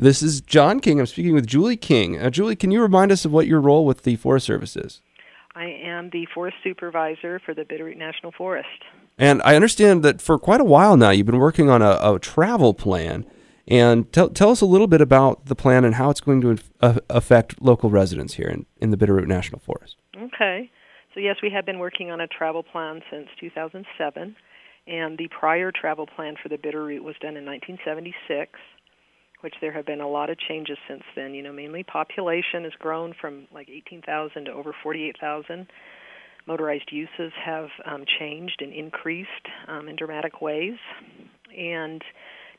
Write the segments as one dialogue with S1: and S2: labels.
S1: This is John King. I'm speaking with Julie King. Julie, can you remind us of what your role with the Forest Service is?
S2: I am the forest supervisor for the Bitterroot National Forest.
S1: And I understand that for quite a while now, you've been working on a travel plan. And tell us a little bit about the plan and how it's going to affect local residents here in the Bitterroot National Forest.
S2: Okay. So yes, we have been working on a travel plan since 2007, and the prior travel plan for the Bitterroot was done in 1976, which there have been a lot of changes since then. You know, mainly population has grown from like 18,000 to over 48,000. Motorized uses have changed and increased in dramatic ways. And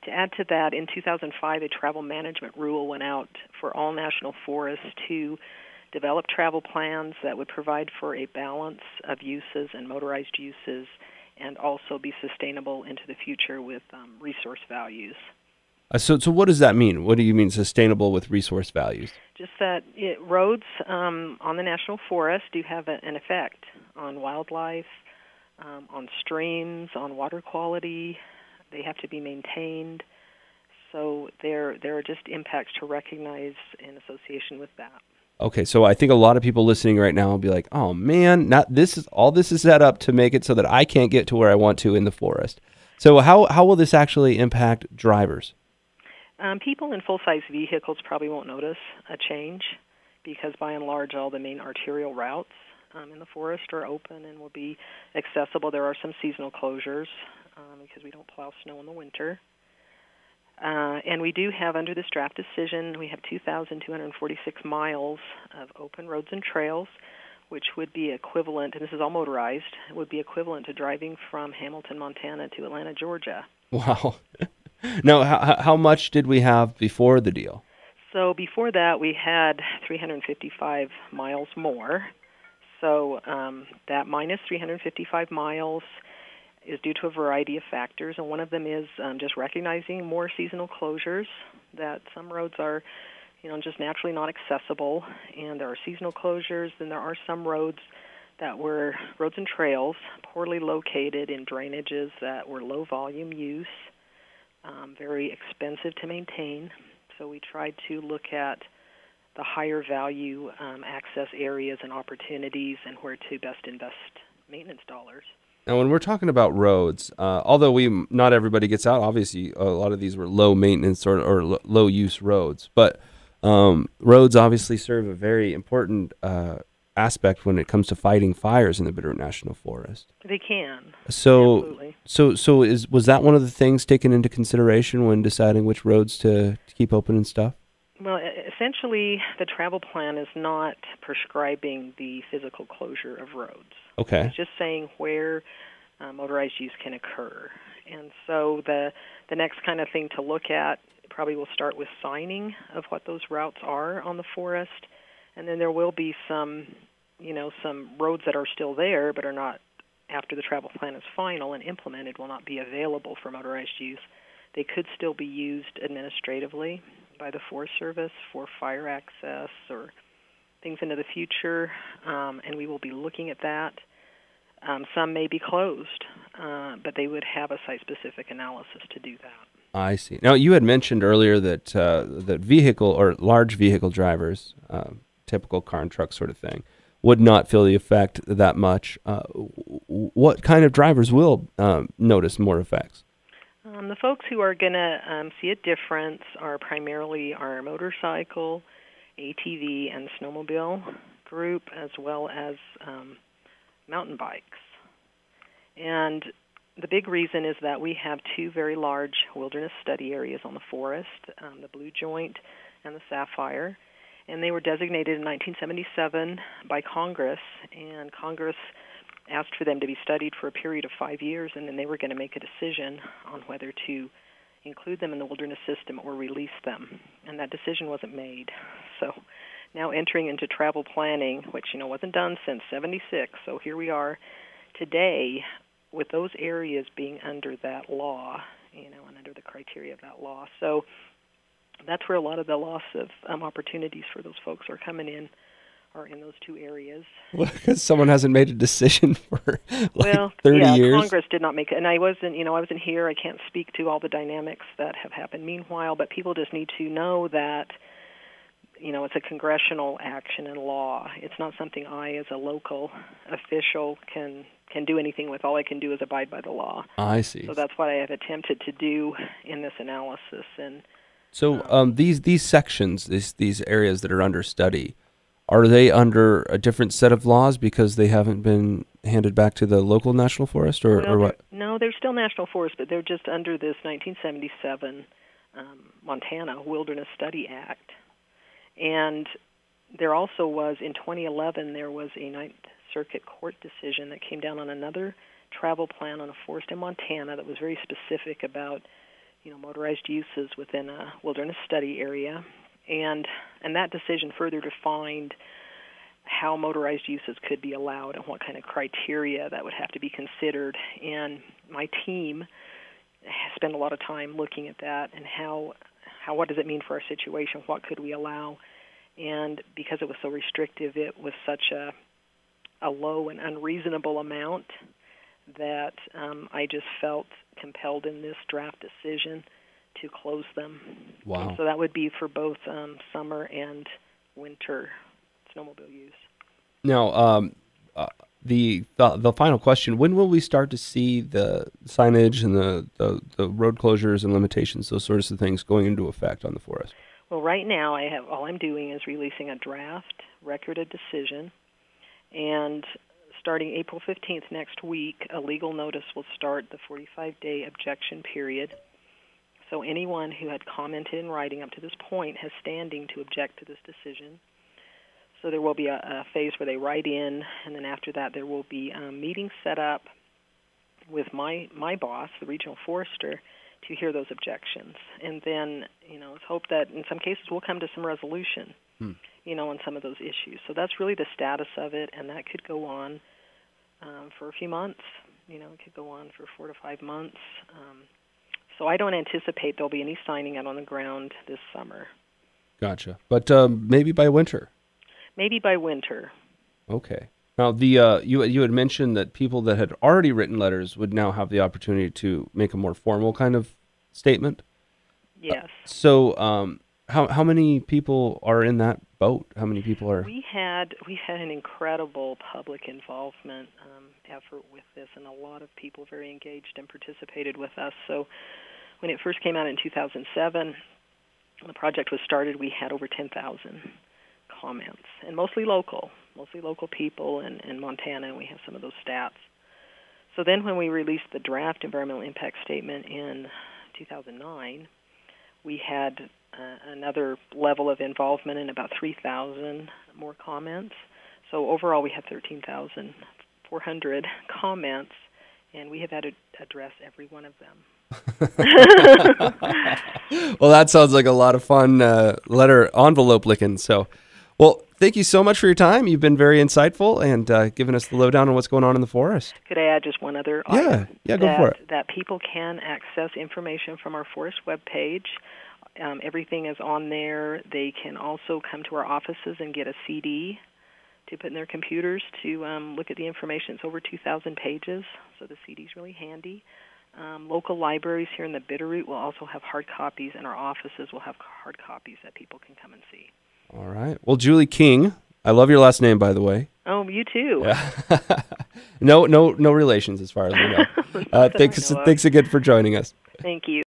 S2: to add to that, in 2005, a travel management rule went out for all national forests to develop travel plans that would provide for a balance of uses and motorized uses and also be sustainable into the future with resource values.
S1: So what does that mean? What do you mean sustainable with resource values?
S2: Just that roads on the national forest do have an effect on wildlife, on streams, on water quality. They have to be maintained. So there are just impacts to recognize in association with that.
S1: Okay, so I think a lot of people listening right now will be like, "Oh man, not this is all this is set up to make it so that I can't get to where I want to in the forest." So how will this actually impact drivers?
S2: People in full-size vehicles probably won't notice a change because by and large all the main arterial routes in the forest are open and will be accessible. There are some seasonal closures because we don't plow snow in the winter. And we do have, under this draft decision, we have 2,246 miles of open roads and trails, which would be equivalent, and this is all motorized, would be equivalent to driving from Hamilton, Montana to Atlanta, Georgia.
S1: Wow. Now, how much did we have before the deal?
S2: So before that, we had 355 miles more. So that minus 355 miles is due to a variety of factors, and one of them is just recognizing more seasonal closures, that some roads are, just naturally not accessible, and there are seasonal closures. Then there are some roads that were roads and trails poorly located in drainages that were low volume use, very expensive to maintain. So we tried to look at the higher value access areas and opportunities and where to best invest maintenance dollars.
S1: Now, when we're talking about roads, although not everybody gets out, obviously a lot of these were low maintenance or low use roads, but roads obviously serve a very important aspect when it comes to fighting fires in the Bitterroot National Forest.
S2: They can.
S1: So,
S2: Absolutely.
S1: was that one of the things taken into consideration when deciding which roads to keep open and stuff?
S2: Well, essentially, the travel plan is not prescribing the physical closure of roads.
S1: Okay.
S2: It's just saying where motorized use can occur. And so the next kind of thing to look at probably will start with signing of what those routes are on the forest. And then there will be some roads that are still there but are not, after the travel plan is final and implemented, will not be available for motorized use. They could still be used administratively by the Forest Service for fire access or things into the future, and we will be looking at that. Some may be closed, but they would have a site-specific analysis to do that.
S1: I see. Now, you had mentioned earlier that that vehicle or large vehicle drivers, typical car and truck sort of thing, would not feel the effect that much. What kind of drivers will notice more effects?
S2: The folks who are going to see a difference are primarily our motorcycle, ATV, and snowmobile group, as well as mountain bikes. And the big reason is that we have two very large wilderness study areas on the forest, the Blue Joint and the Sapphire, and they were designated in 1977 by Congress, and Congress asked for them to be studied for a period of 5 years, and then they were going to make a decision on whether to include them in the wilderness system or release them, and that decision wasn't made. So now entering into travel planning, which wasn't done since '76, so here we are today with those areas being under that law, and under the criteria of that law. So that's where a lot of the loss of opportunities for those folks are coming in are in those two areas.
S1: Because someone hasn't made a decision for
S2: Well,
S1: 30
S2: yeah,
S1: years.
S2: Congress did not make it, and I wasn't here. I can't speak to all the dynamics that have happened meanwhile, but people just need to know that, it's a congressional action and law. It's not something I, as a local official, can do anything with. All I can do is abide by the law.
S1: I see.
S2: So that's what I have attempted to do in this analysis. And
S1: so these sections, these areas that are under study, are they under a different set of laws because they haven't been handed back to the local national forest, or what?
S2: No, they're still national forests, but they're just under this 1977 Montana Wilderness Study Act. And there also was, in 2011, there was a Ninth Circuit Court decision that came down on another travel plan on a forest in Montana that was very specific about, motorized uses within a wilderness study area. And that decision further defined how motorized uses could be allowed and what kind of criteria that would have to be considered. And my team spent a lot of time looking at that and what does it mean for our situation, what could we allow. And because it was so restrictive, it was such a low and unreasonable amount that I just felt compelled in this draft decision to close them.
S1: Wow.
S2: And so that would be for both summer and winter snowmobile use.
S1: Now, the final question: when will we start to see the signage and the road closures and limitations, those sorts of things, going into effect on the forest?
S2: Well, right now all I'm doing is releasing a draft record of decision, and starting April 15th next week, a legal notice will start the 45-day objection period. So anyone who had commented in writing up to this point has standing to object to this decision. So there will be a phase where they write in, and then after that there will be meetings set up with my boss, the regional forester, to hear those objections. And then, it's hoped that in some cases we'll come to some resolution, on some of those issues. So that's really the status of it, and that could go on for a few months. It could go on for 4 to 5 months. So I don't anticipate there'll be any signing out on the ground this summer.
S1: Gotcha. But maybe by winter?
S2: Maybe by winter.
S1: Okay. Now, you had mentioned that people that had already written letters would now have the opportunity to make a more formal kind of statement?
S2: Yes.
S1: So how many people are in that boat? How many people are...
S2: We had an incredible public involvement effort with this, and a lot of people very engaged and participated with us. So when it first came out in 2007, the project was started, we had over 10,000 comments, and mostly local people in Montana, and we have some of those stats. So then when we released the draft environmental impact statement in 2009, we had another level of involvement and about 3,000 more comments. So overall we had 13,400 comments, and we have had to address every one of them.
S1: Well, that sounds like a lot of fun letter envelope licking. So, well, thank you so much for your time. You've been very insightful and given us the lowdown on what's going on in the forest.
S2: Could I add just one other item?
S1: Yeah, go for it.
S2: That people can access information from our forest webpage. Everything is on there. They can also come to our offices and get a CD to put in their computers to look at the information. It's over 2,000 pages, so the CD's really handy. Local libraries here in the Bitterroot will also have hard copies, and our offices will have hard copies that people can come and see.
S1: All right. Well, Julie King, I love your last name, by the way.
S2: Oh, you too.
S1: Yeah. No relations as far as we know. Thanks again for joining us.
S2: Thank you.